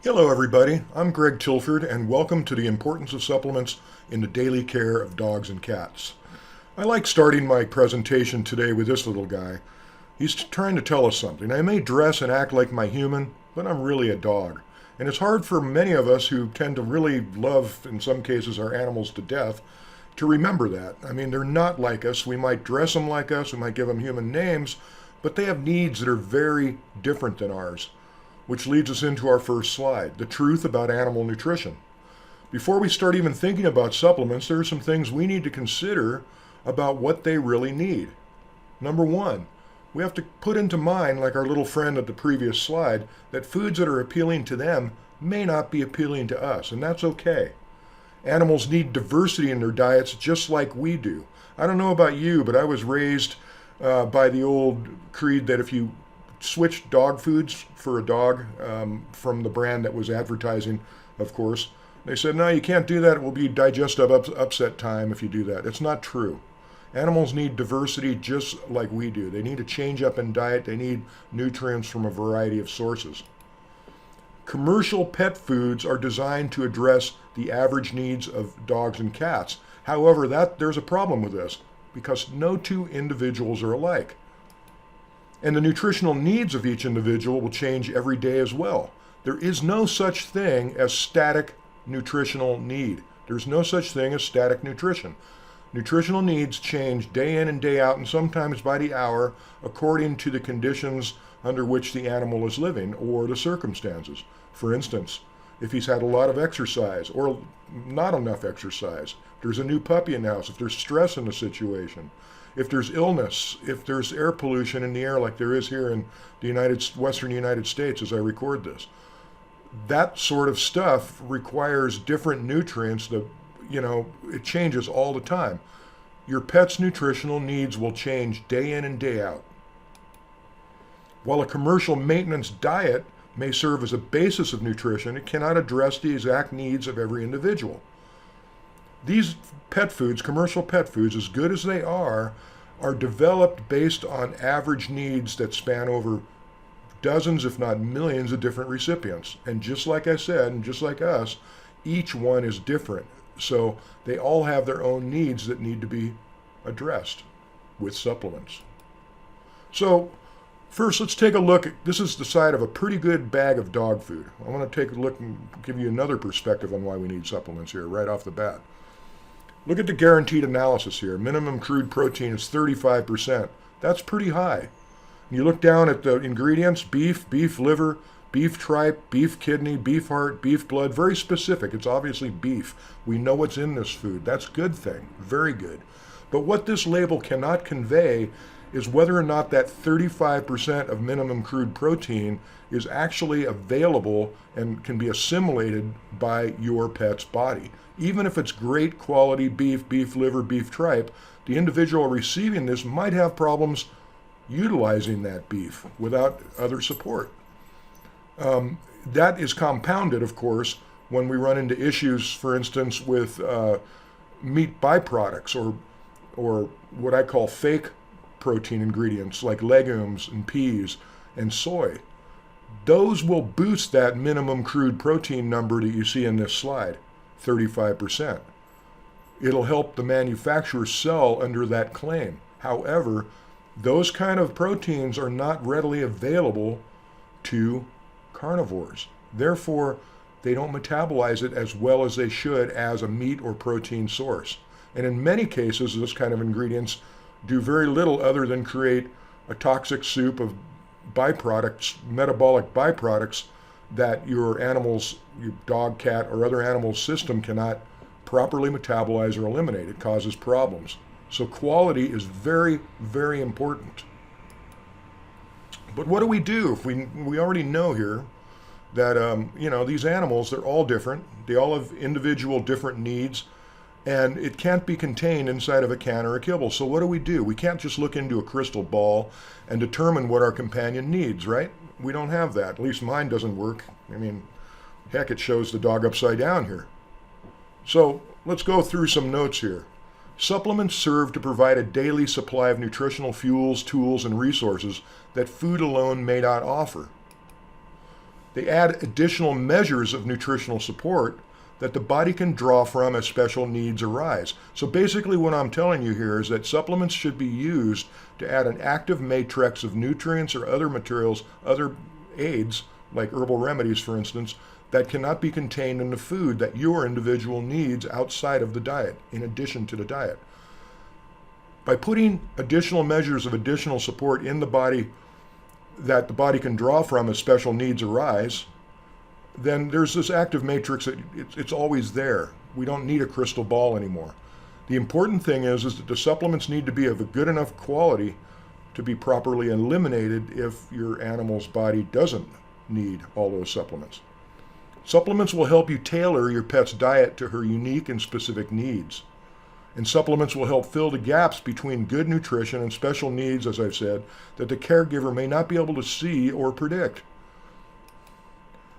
Hello, everybody. I'm Greg Tilford, and welcome to the importance of supplements in the daily care of dogs and cats. I like starting my presentation today with this little guy. He's trying to tell us something. I may dress and act like my human, but I'm really a dog. And it's hard for many of us who tend to really love, in some cases, our animals to death, to remember that. I mean, they're not like us. We might dress them like us, we might give them human names, but they have needs that are very different than ours. Which leads us into our first slide, the truth about animal nutrition. Before we start even thinking about supplements, there are some things we need to consider about what they really need. Number one, we have to put into mind, like our little friend at the previous slide, that foods that are appealing to them may not be appealing to us, and that's okay. Animals need diversity in their diets just like we do. I don't know about you, but I was raised by the old creed that if you switched dog foods for a dog from the brand that was advertising, of course. They said, no, you can't do that. It will be digestive upset time if you do that. It's not true. Animals need diversity just like we do. They need a change up in diet. They need nutrients from a variety of sources. Commercial pet foods are designed to address the average needs of dogs and cats. However, there's a problem with this because no two individuals are alike. And the nutritional needs of each individual will change every day as well. There is no such thing as static nutritional need. There's no such thing as static nutrition. Nutritional needs change day in and day out, and sometimes by the hour, according to the conditions under which the animal is living or the circumstances. For instance, if he's had a lot of exercise or not enough exercise, if there's a new puppy in the house, if there's stress in the situation, if there's illness, if there's air pollution in the air like there is here in the Western United States as I record this, that sort of stuff requires different nutrients that, it changes all the time. Your pet's nutritional needs will change day in and day out. While a commercial maintenance diet may serve as a basis of nutrition, it cannot address the exact needs of every individual. These pet foods, commercial pet foods, as good as they are developed based on average needs that span over dozens, if not millions, of different recipients. And just like I said, and just like us, each one is different. So they all have their own needs that need to be addressed with supplements. So first, let's take a look. This is the side of a pretty good bag of dog food. I want to take a look and give you another perspective on why we need supplements here right off the bat. Look at the guaranteed analysis here. Minimum crude protein is 35%. That's pretty high. You look down at the ingredients: beef, beef liver, beef tripe, beef kidney, beef heart, beef blood. Very specific. It's obviously beef. We know what's in this food. That's a good thing. Very good. But what this label cannot convey is whether or not that 35% of minimum crude protein is actually available and can be assimilated by your pet's body. Even if it's great quality beef, beef liver, beef tripe, the individual receiving this might have problems utilizing that beef without other support. That is compounded, of course, when we run into issues, for instance, with meat byproducts or what I call fake protein ingredients like legumes and peas and soy. Those will boost that minimum crude protein number that you see in this slide, 35%. It'll help the manufacturer sell under that claim. However, those kind of proteins are not readily available to carnivores. Therefore, they don't metabolize it as well as they should as a meat or protein source. And in many cases, this kind of ingredients do very little other than create a toxic soup of byproducts, metabolic byproducts that your animal's, your dog, cat, or other animal's system cannot properly metabolize or eliminate. It causes problems. So quality is very, very important. But what do we do if we already know here that these animals, they're all different. They all have individual different needs, and it can't be contained inside of a can or a kibble. So what do? We can't just look into a crystal ball and determine what our companion needs, right? We don't have that. At least mine doesn't work. I mean, heck, it shows the dog upside down here. So let's go through some notes here. Supplements serve to provide a daily supply of nutritional fuels, tools, and resources that food alone may not offer. They add additional measures of nutritional support that the body can draw from as special needs arise. So basically what I'm telling you here is that supplements should be used to add an active matrix of nutrients or other materials, other aids, like herbal remedies for instance, that cannot be contained in the food that your individual needs outside of the diet, in addition to the diet. By putting additional measures of additional support in the body that the body can draw from as special needs arise, then there's this active matrix that it's always there. We don't need a crystal ball anymore. The important thing is that the supplements need to be of a good enough quality to be properly eliminated if your animal's body doesn't need all those supplements. Supplements will help you tailor your pet's diet to her unique and specific needs. And supplements will help fill the gaps between good nutrition and special needs, as I've said, that the caregiver may not be able to see or predict.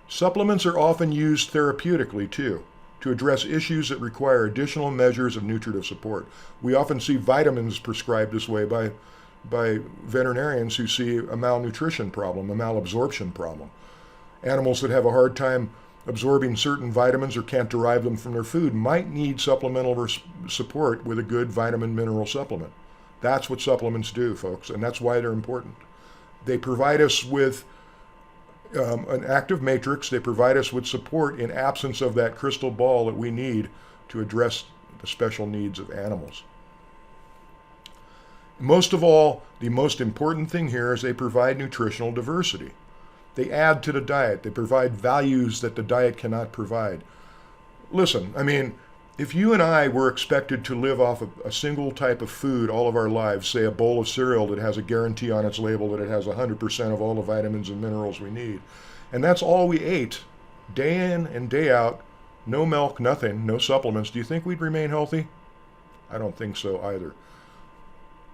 Supplements are often used therapeutically, too, to address issues that require additional measures of nutritive support. We often see vitamins prescribed this way by veterinarians who see a malnutrition problem, a malabsorption problem. Animals that have a hard time absorbing certain vitamins or can't derive them from their food might need supplemental support with a good vitamin mineral supplement. That's what supplements do, folks, and that's why they're important. They provide us with an active matrix. They provide us with support in absence of that crystal ball that we need to address the special needs of animals. Most of all, the most important thing here is they provide nutritional diversity. They add to the diet. They provide values that the diet cannot provide. Listen, I mean, if you and I were expected to live off of a single type of food all of our lives, say a bowl of cereal that has a guarantee on its label that it has 100% of all the vitamins and minerals we need, and that's all we ate, day in and day out, no milk, nothing, no supplements, do you think we'd remain healthy? I don't think so either.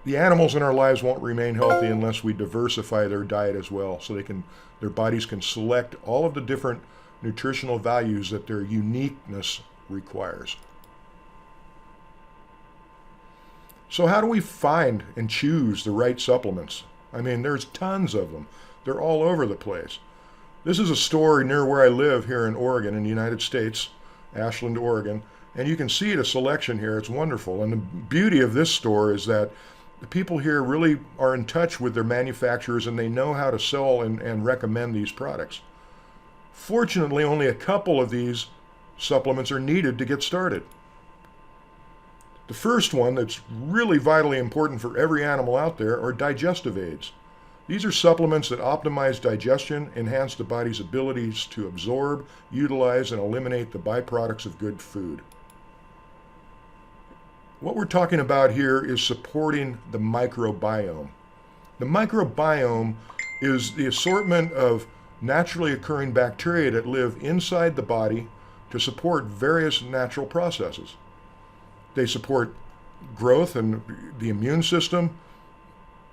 The animals in our lives won't remain healthy unless we diversify their diet as well, so their bodies can select all of the different nutritional values that their uniqueness requires. So how do we find and choose the right supplements? I mean, there's tons of them. They're all over the place. This is a store near where I live here in Oregon, in the United States, Ashland, Oregon, and you can see the selection here. It's wonderful. And the beauty of this store is that the people here really are in touch with their manufacturers and they know how to sell and recommend these products. Fortunately, only a couple of these supplements are needed to get started. The first one that's really vitally important for every animal out there are digestive aids. These are supplements that optimize digestion, enhance the body's abilities to absorb, utilize, and eliminate the byproducts of good food. What we're talking about here is supporting the microbiome. The microbiome is the assortment of naturally occurring bacteria that live inside the body to support various natural processes. They support growth and the immune system.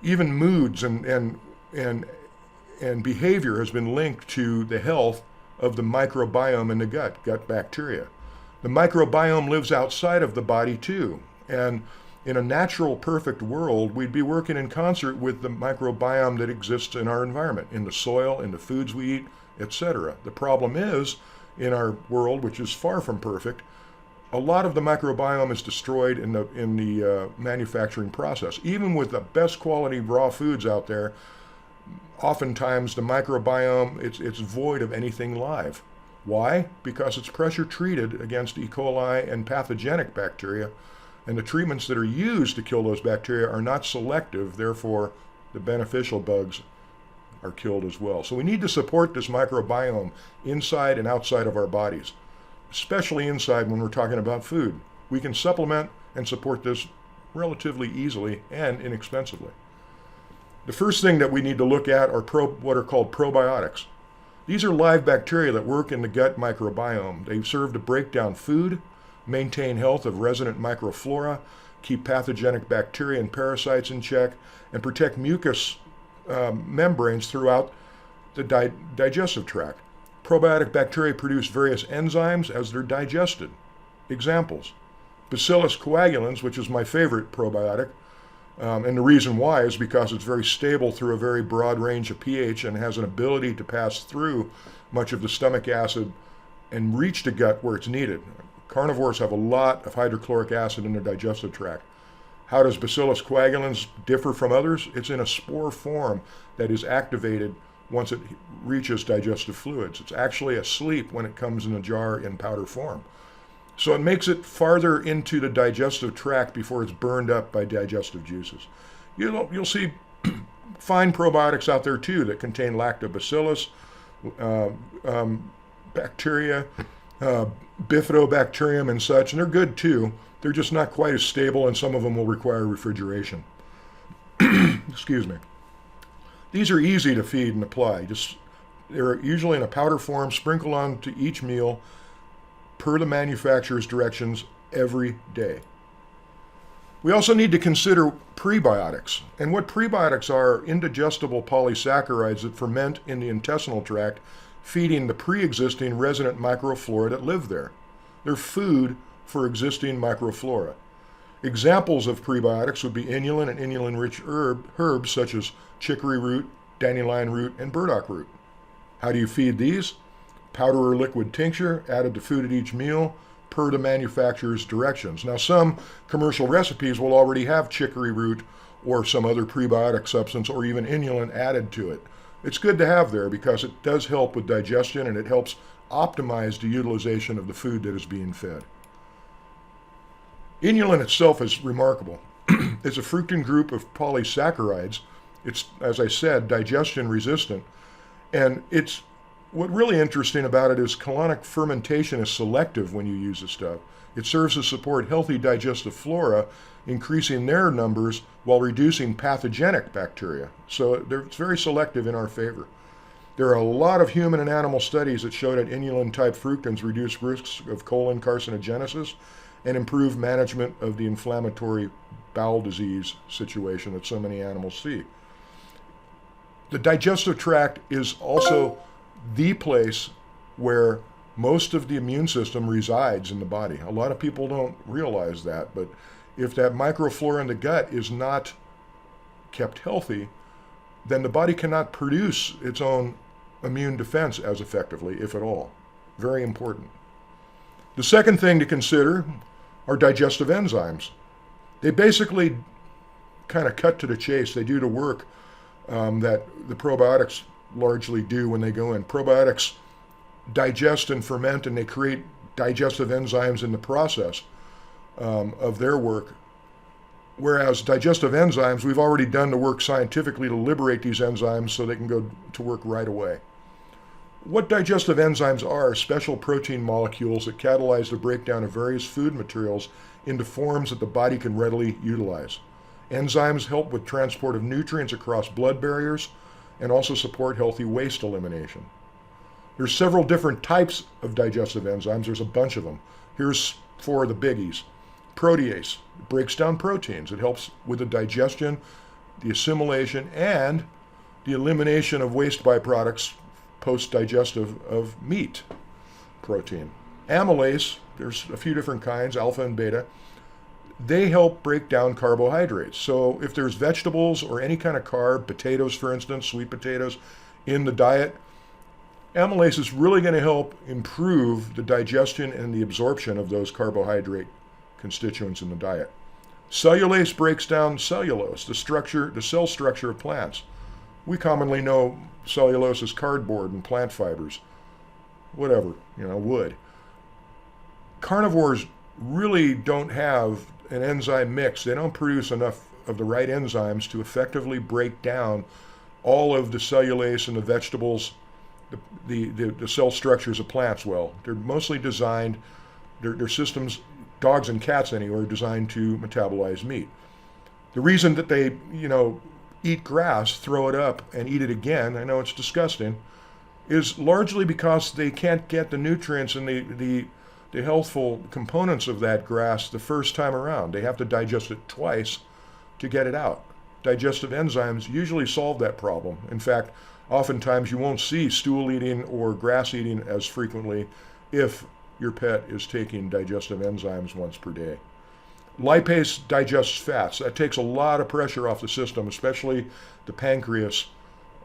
Even moods and behavior has been linked to the health of the microbiome in the gut bacteria. The microbiome lives outside of the body too. And in a natural, perfect world, we'd be working in concert with the microbiome that exists in our environment, in the soil, in the foods we eat, etc. The problem is, in our world, which is far from perfect, a lot of the microbiome is destroyed in the manufacturing process. Even with the best quality raw foods out there, oftentimes the microbiome, it's void of anything live. Why? Because it's pressure treated against E. coli and pathogenic bacteria, and the treatments that are used to kill those bacteria are not selective, therefore the beneficial bugs are killed as well. So we need to support this microbiome inside and outside of our bodies, especially inside when we're talking about food. We can supplement and support this relatively easily and inexpensively. The first thing that we need to look at are what are called probiotics. These are live bacteria that work in the gut microbiome. They serve to break down food, maintain health of resident microflora, keep pathogenic bacteria and parasites in check, and protect mucous membranes throughout the digestive tract. Probiotic bacteria produce various enzymes as they're digested. Examples: Bacillus coagulans, which is my favorite probiotic, And the reason why is because it's very stable through a very broad range of pH and has an ability to pass through much of the stomach acid and reach the gut where it's needed. Carnivores have a lot of hydrochloric acid in their digestive tract. How does Bacillus coagulans differ from others? It's in a spore form that is activated once it reaches digestive fluids. It's actually asleep when it comes in a jar in powder form. So it makes it farther into the digestive tract before it's burned up by digestive juices. You'll see fine probiotics out there too that contain lactobacillus, bacteria, bifidobacterium and such, and they're good too. They're just not quite as stable, and some of them will require refrigeration. Excuse me. These are easy to feed and apply. They're usually in a powder form, sprinkled onto each meal per the manufacturer's directions every day. We also need to consider prebiotics. And what prebiotics are indigestible polysaccharides that ferment in the intestinal tract, feeding the pre-existing resident microflora that live there. They're food for existing microflora. Examples of prebiotics would be inulin and inulin-rich herbs such as chicory root, dandelion root, and burdock root. How do you feed these? Powder or liquid tincture added to food at each meal per the manufacturer's directions. Now, some commercial recipes will already have chicory root or some other prebiotic substance or even inulin added to it. It's good to have there because it does help with digestion and it helps optimize the utilization of the food that is being fed. Inulin itself is remarkable. It's a fructan group of polysaccharides. It's, as I said, digestion resistant. And what really interesting about it is colonic fermentation is selective when you use the stuff. It serves to support healthy digestive flora, increasing their numbers while reducing pathogenic bacteria. So it's very selective in our favor. There are a lot of human and animal studies that show that inulin-type fructans reduce risks of colon carcinogenesis and improve management of the inflammatory bowel disease situation that so many animals see. The digestive tract is also the place where most of the immune system resides in the body. A lot of people don't realize that, but if that microflora in the gut is not kept healthy, then the body cannot produce its own immune defense as effectively, if at all. Very important. The second thing to consider are digestive enzymes. They basically kind of cut to the chase. They do the work that the probiotics largely do when they go in. Probiotics digest and ferment, and they create digestive enzymes in the process of their work. Whereas digestive enzymes, we've already done the work scientifically to liberate these enzymes so they can go to work right away. What digestive enzymes are special protein molecules that catalyze the breakdown of various food materials into forms that the body can readily utilize. Enzymes help with transport of nutrients across blood barriers and also support healthy waste elimination. There's several different types of digestive enzymes. There's a bunch of them. Here's 4 of the biggies. Protease breaks down proteins. It helps with the digestion, the assimilation, and the elimination of waste byproducts post-digestive of meat protein. Amylase, there's a few different kinds, alpha and beta. They help break down carbohydrates. So if there's vegetables or any kind of carb, potatoes for instance, sweet potatoes, in the diet, amylase is really going to help improve the digestion and the absorption of those carbohydrate constituents in the diet. Cellulase breaks down cellulose, the cell structure of plants. We commonly know cellulose as cardboard and plant fibers, whatever, wood. Carnivores really don't have an enzyme mix. They don't produce enough of the right enzymes to effectively break down all of the cellulase in the vegetables, the cell structures of plants well. They're mostly designed, their systems, dogs and cats anyway, are designed to metabolize meat. The reason that they, eat grass, throw it up, and eat it again, I know it's disgusting, is largely because they can't get the nutrients and the healthful components of that grass the first time around. They have to digest it twice to get it out. Digestive enzymes usually solve that problem. In fact, oftentimes you won't see stool eating or grass eating as frequently if your pet is taking digestive enzymes once per day. Lipase digests fats. That takes a lot of pressure off the system, especially the pancreas,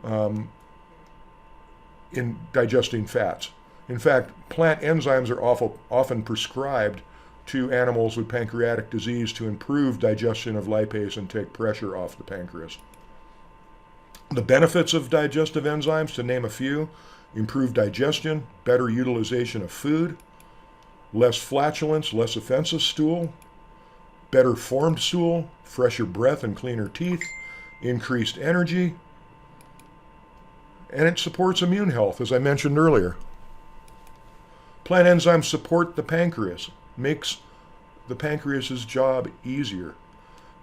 in digesting fats. In fact, plant enzymes are often prescribed to animals with pancreatic disease to improve digestion of lipase and take pressure off the pancreas. The benefits of digestive enzymes, to name a few: improved digestion, better utilization of food, less flatulence, less offensive stool, better formed stool, fresher breath and cleaner teeth, increased energy, and it supports immune health, as I mentioned earlier. Plant enzymes support the pancreas, makes the pancreas's job easier.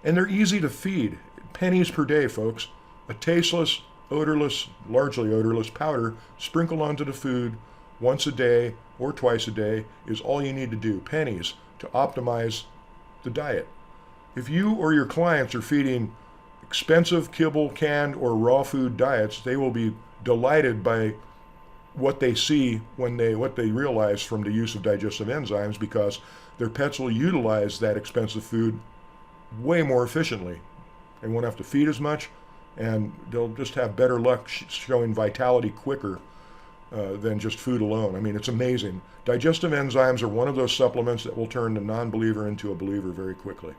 And they're easy to feed. Pennies per day, folks. A tasteless, odorless, largely odorless powder sprinkled onto the food once a day or twice a day is all you need to do. Pennies to optimize the diet. If you or your clients are feeding expensive kibble, canned, or raw food diets, they will be delighted by what they see what they realize from the use of digestive enzymes, because their pets will utilize that expensive food way more efficiently. They won't have to feed as much, and they'll just have better luck showing vitality quicker than just food alone. I mean, it's amazing. Digestive enzymes are one of those supplements that will turn the non-believer into a believer very quickly.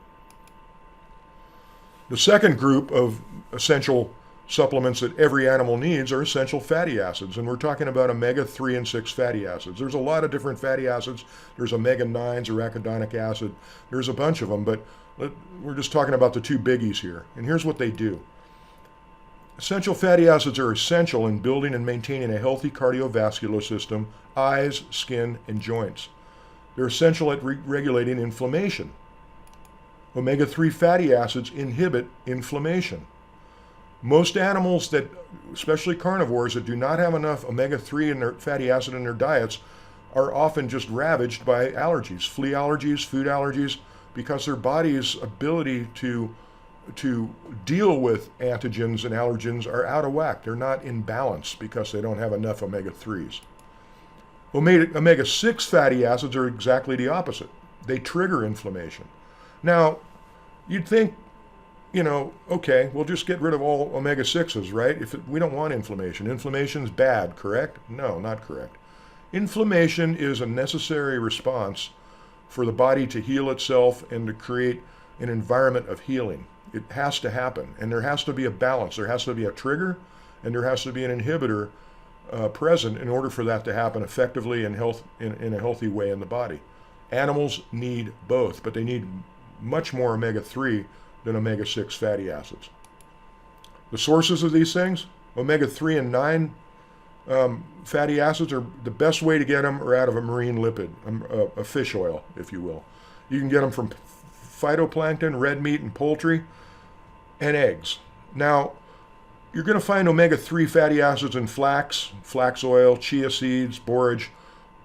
The second group of essential supplements that every animal needs are essential fatty acids, and we're talking about omega-3 and 6 fatty acids. There's a lot of different fatty acids. There's omega-9s, arachidonic acid. There's a bunch of them, but we're just talking about the two biggies here. And here's what they do. Essential fatty acids are essential in building and maintaining a healthy cardiovascular system, eyes, skin, and joints. They're essential at regulating inflammation. Omega-3 fatty acids inhibit inflammation. Most animals that, especially carnivores, that do not have enough omega-3 in their fatty acid in their diets are often just ravaged by allergies, flea allergies, food allergies, because their body's ability to deal with antigens and allergens are out of whack. They're not in balance because they don't have enough omega-3s. Omega-6 fatty acids are exactly the opposite. They trigger inflammation. Now, you'd think, okay, we'll just get rid of all omega-6s, right? We don't want inflammation. Inflammation's bad, correct? No, not correct. Inflammation is a necessary response for the body to heal itself and to create an environment of healing. It has to happen, and there has to be a balance. There has to be a trigger, and there has to be an inhibitor present in order for that to happen effectively and in a healthy way in the body. Animals need both, but they need much more omega-3 than omega-6 fatty acids. The sources of these things: omega-3 and 9 fatty acids, are the best way to get them are out of a marine lipid, a fish oil, if you will. You can get them from phytoplankton, red meat, and poultry, and eggs. Now, you're going to find omega-3 fatty acids in flax oil, chia seeds, borage,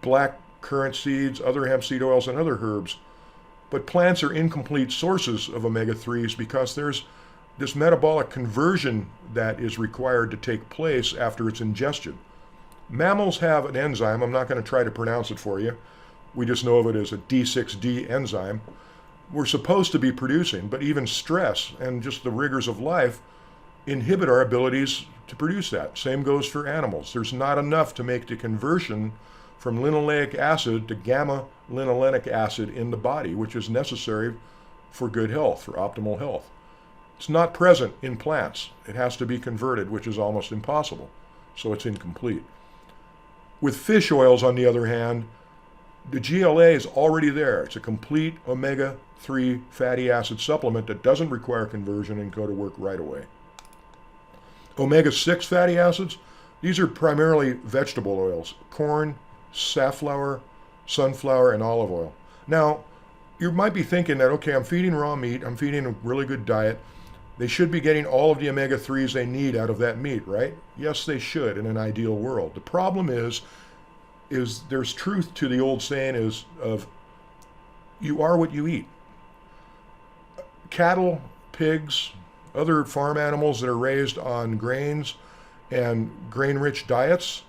black currant seeds, other hemp seed oils, and other herbs. But plants are incomplete sources of omega-3s because there's this metabolic conversion that is required to take place after it's ingestion. Mammals have an enzyme. I'm not going to try to pronounce it for you. We just know of it as a D6D enzyme. We're supposed to be producing, but even stress and just the rigors of life inhibit our abilities to produce that. Same goes for animals. There's not enough to make the conversion from linoleic acid to gamma-linolenic acid in the body, which is necessary for good health, for optimal health. It's not present in plants. It has to be converted, which is almost impossible, so it's incomplete. With fish oils, on the other hand, the GLA is already there. It's a complete omega-3 fatty acid supplement that doesn't require conversion and go to work right away. Omega-6 fatty acids, these are primarily vegetable oils: corn, safflower, sunflower, and olive oil. Now, you might be thinking that, okay, I'm feeding raw meat, I'm feeding a really good diet. They should be getting all of the omega-3s they need out of that meat, right? Yes, they should in an ideal world. The problem is there's truth to the old saying of you are what you eat. Cattle, pigs, other farm animals that are raised on grains and grain-rich diets,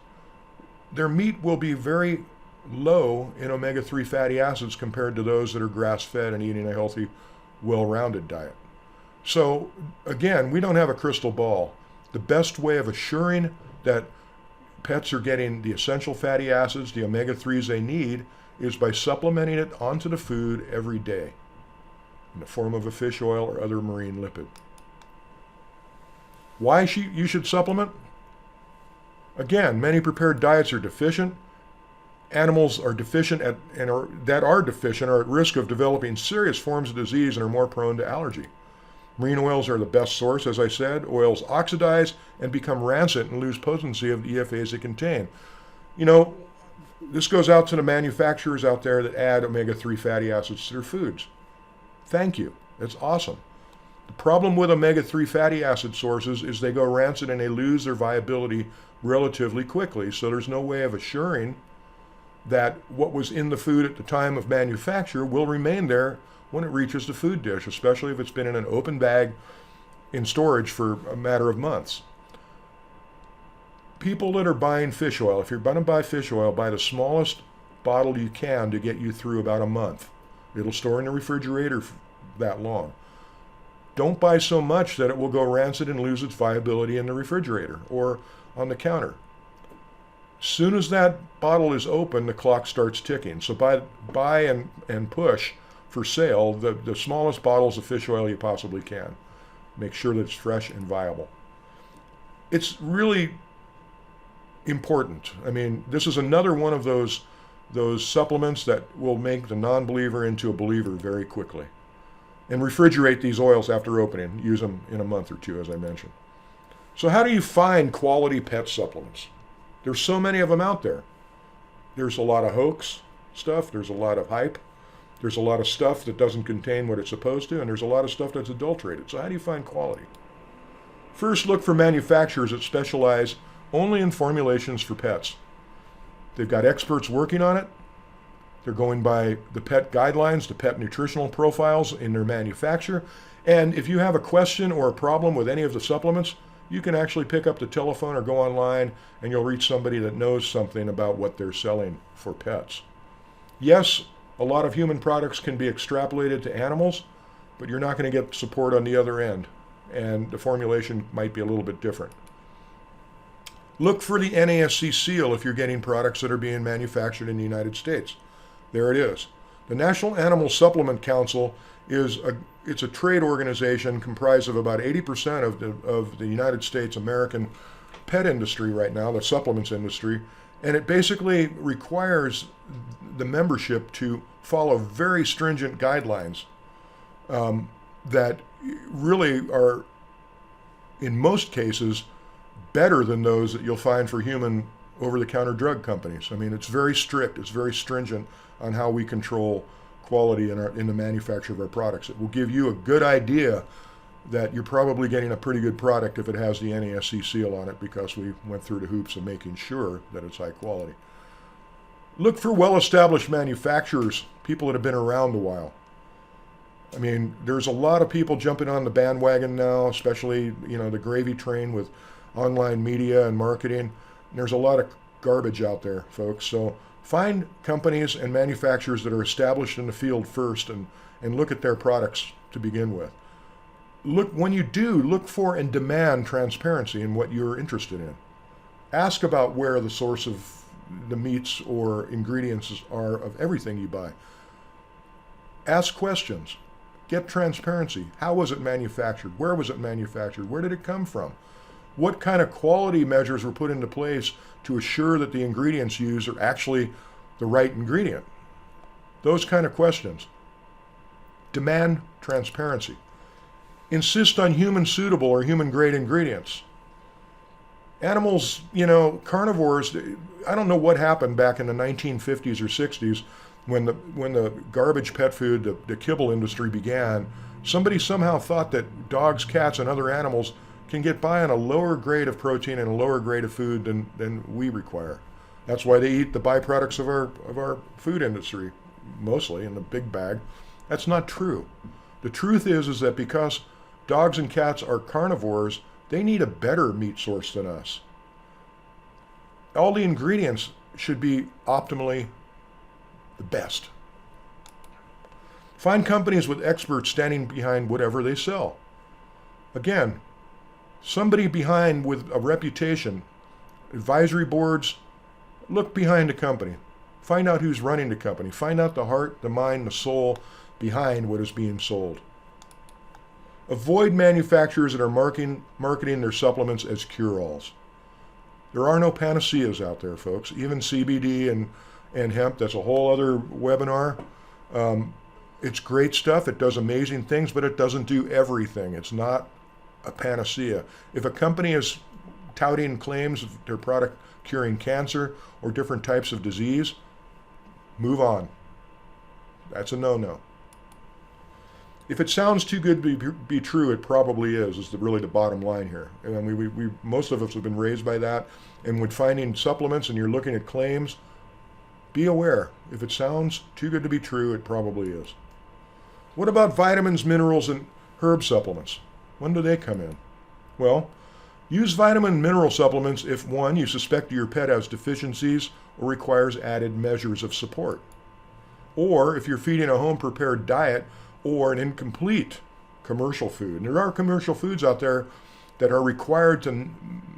their meat will be very low in omega-3 fatty acids compared to those that are grass-fed and eating a healthy, well-rounded diet. So again, we don't have a crystal ball. The best way of assuring that pets are getting the essential fatty acids, the omega-3s they need, is by supplementing it onto the food every day in the form of a fish oil or other marine lipid. Why you should supplement? Again, many prepared diets are deficient. Animals are deficient that are deficient are at risk of developing serious forms of disease and are more prone to allergy. Marine oils are the best source, as I said. Oils oxidize and become rancid and lose potency of the EFAs they contain. You know, this goes out to the manufacturers out there that add omega-3 fatty acids to their foods. Thank you. That's awesome. The problem with omega-3 fatty acid sources is they go rancid and they lose their viability relatively quickly. So there's no way of assuring that what was in the food at the time of manufacture will remain there when it reaches the food dish, especially if it's been in an open bag in storage for a matter of months. People that are buying fish oil, if you're going to buy fish oil, buy the smallest bottle you can to get you through about a month. It'll store in the refrigerator that long. Don't buy so much that it will go rancid and lose its viability in the refrigerator or on the counter. Soon as that bottle is open, the clock starts ticking. So buy and push for sale the smallest bottles of fish oil you possibly can. Make sure that it's fresh and viable. It's really important. I mean, this is another one of those supplements that will make the non-believer into a believer very quickly. And refrigerate these oils after opening. Use them in a month or two, as I mentioned. So how do you find quality pet supplements? There's so many of them out there. There's a lot of hoax stuff. There's a lot of hype. There's a lot of stuff that doesn't contain what it's supposed to, and there's a lot of stuff that's adulterated. So how do you find quality? First, look for manufacturers that specialize only in formulations for pets. They've got experts working on it. They're going by the pet guidelines, the pet nutritional profiles in their manufacture. And if you have a question or a problem with any of the supplements, you can actually pick up the telephone or go online and you'll reach somebody that knows something about what they're selling for pets. Yes, a lot of human products can be extrapolated to animals, but you're not going to get support on the other end. And the formulation might be a little bit different. Look for the NASC seal if you're getting products that are being manufactured in the United States. There it is. The National Animal Supplement Council it's a trade organization comprised of about 80% of the United States American pet industry right now, the supplements industry, and it basically requires the membership to follow very stringent guidelines that really are, in most cases, better than those that you'll find for human over-the-counter drug companies. I mean, it's very strict, it's very stringent on how we control quality in the manufacture of our products. It will give you a good idea that you're probably getting a pretty good product if it has the NASC seal on it, because we went through the hoops of making sure that it's high quality. Look for well-established manufacturers, people that have been around a while. I mean, there's a lot of people jumping on the bandwagon now, especially, the gravy train with online media and marketing. There's a lot of garbage out there, folks. So find companies and manufacturers that are established in the field first and look at their products to begin with. When you do, look for and demand transparency in what you're interested in. Ask about where the source of the meats or ingredients are of everything you buy. Ask questions. Get transparency. How was it manufactured? Where was it manufactured? Where did it come from? What kind of quality measures were put into place to assure that the ingredients used are actually the right ingredient? Those kind of questions. Demand transparency. Insist on human suitable or human grade ingredients. Animals, carnivores, I don't know what happened back in the 1950s or 60s when the garbage pet food, the kibble industry began. Somebody somehow thought that dogs, cats, and other animals can get by on a lower grade of protein and a lower grade of food than we require. That's why they eat the byproducts of our food industry, mostly in the big bag. That's not true. The truth is that because dogs and cats are carnivores, they need a better meat source than us. All the ingredients should be optimally the best. Find companies with experts standing behind whatever they sell. Again, somebody behind with a reputation. Advisory boards, look behind the company. Find out who's running the company. Find out the heart, the mind, the soul behind what is being sold. Avoid manufacturers that are marketing their supplements as cure-alls. There are no panaceas out there, folks. Even CBD and hemp, that's a whole other webinar. It's great stuff. It does amazing things, but it doesn't do everything. It's not a panacea. If a company is touting claims of their product curing cancer or different types of disease, move on. That's a no-no. If it sounds too good to be true, it probably is really the bottom line here. And we most of us have been raised by that. And with finding supplements and you're looking at claims, be aware. If it sounds too good to be true, it probably is. What about vitamins, minerals, and herb supplements? When do they come in? Well, use vitamin and mineral supplements if, one, you suspect your pet has deficiencies or requires added measures of support. Or if you're feeding a home-prepared diet or an incomplete commercial food. And there are commercial foods out there that are required to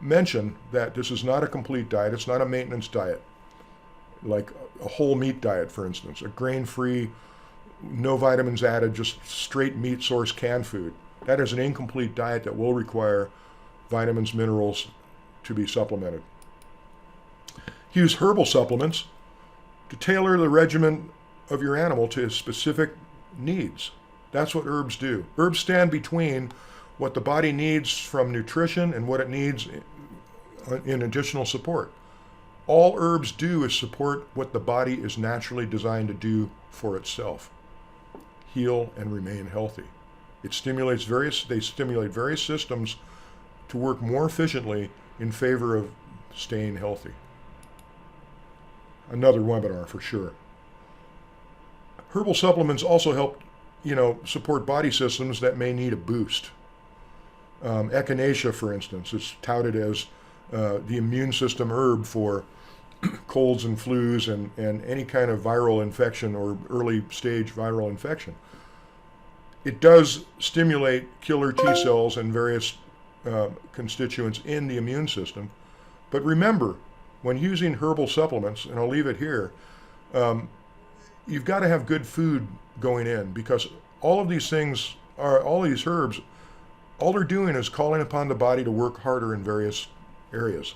mention that this is not a complete diet, it's not a maintenance diet. Like a whole meat diet, for instance, a grain-free, no vitamins added, just straight meat source canned food. That is an incomplete diet that will require vitamins, minerals to be supplemented. Use herbal supplements to tailor the regimen of your animal to his specific needs. That's what herbs do. Herbs stand between what the body needs from nutrition and what it needs in additional support. All herbs do is support what the body is naturally designed to do for itself. Heal and remain healthy. They stimulate various systems to work more efficiently in favor of staying healthy. Another webinar for sure. Herbal supplements also help, support body systems that may need a boost. Echinacea, for instance, is touted as the immune system herb for colds and flus and any kind of viral infection or early stage viral infection. It does stimulate killer T cells and various constituents in the immune system. But remember, when using herbal supplements, and I'll leave it here, you've got to have good food going in, because all these herbs, all they're doing is calling upon the body to work harder in various areas.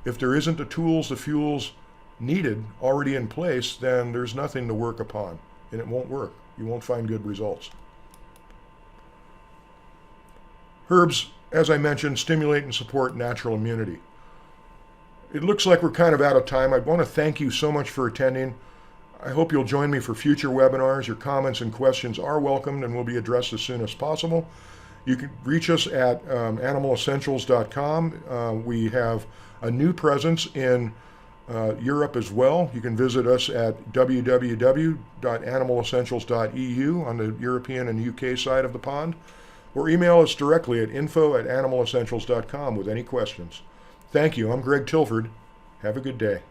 If there isn't the tools, the fuels needed already in place, then there's nothing to work upon, and it won't work. You won't find good results. Herbs, as I mentioned, stimulate and support natural immunity. It looks like we're kind of out of time. I want to thank you so much for attending. I hope you'll join me for future webinars. Your comments and questions are welcomed and will be addressed as soon as possible. You can reach us at animalessentials.com. We have a new presence in Europe as well. You can visit us at www.animalessentials.eu on the European and UK side of the pond, or email us directly at info@animalessentials.com with any questions. Thank you. I'm Greg Tilford. Have a good day.